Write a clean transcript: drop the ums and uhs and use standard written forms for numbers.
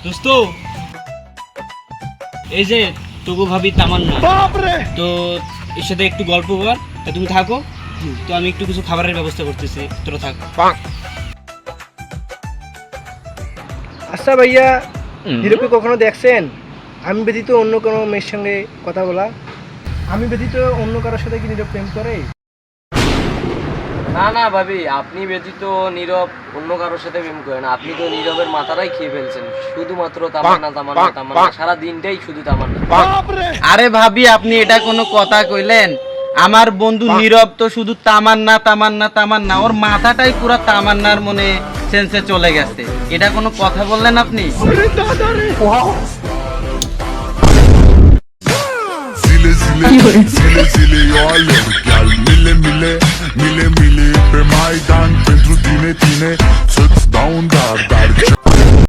দোস্ত এই যে তোকে ভাবি তামান্না তো এর সাথে একটু গল্প কর। তা তুমি থাকো, তো আমি একটু কিছু খাবারের ব্যবস্থা করতেছি, তোরা থাক। আচ্ছা ভাইয়া, হিরোকে কখনো দেখছেন আমি ব্যতীত অন্য কোনো মেয়ের সঙ্গে কথা বলা? আমি ব্যতীত অন্য কারোর সাথে কি নীরব প্রেম করে? না না ভাবি, আপনি ব্যতীত নীরব অন্য কারোর সাথে প্রেম করেন। আপনি তো নীরবের মাথাটাই খেয়ে ফেলছেন, শুধুমাত্র তামান্না তামান্না তামান্না, সারা দিনটাই শুধু তামান্না। আরে ভাবি, আপনি এটা কোনো কথা কইলেন? আমার বন্ধু নীরব তো শুধু তামান্না তামান্না তামান্না, ওর মাথাটাই পুরো তামান্নার মনে সেন্সে চলে গেছে। এটা কোনো কথা বললেন আপনি? Mile pe Maidan pentru tine, tine să-ți dau un dar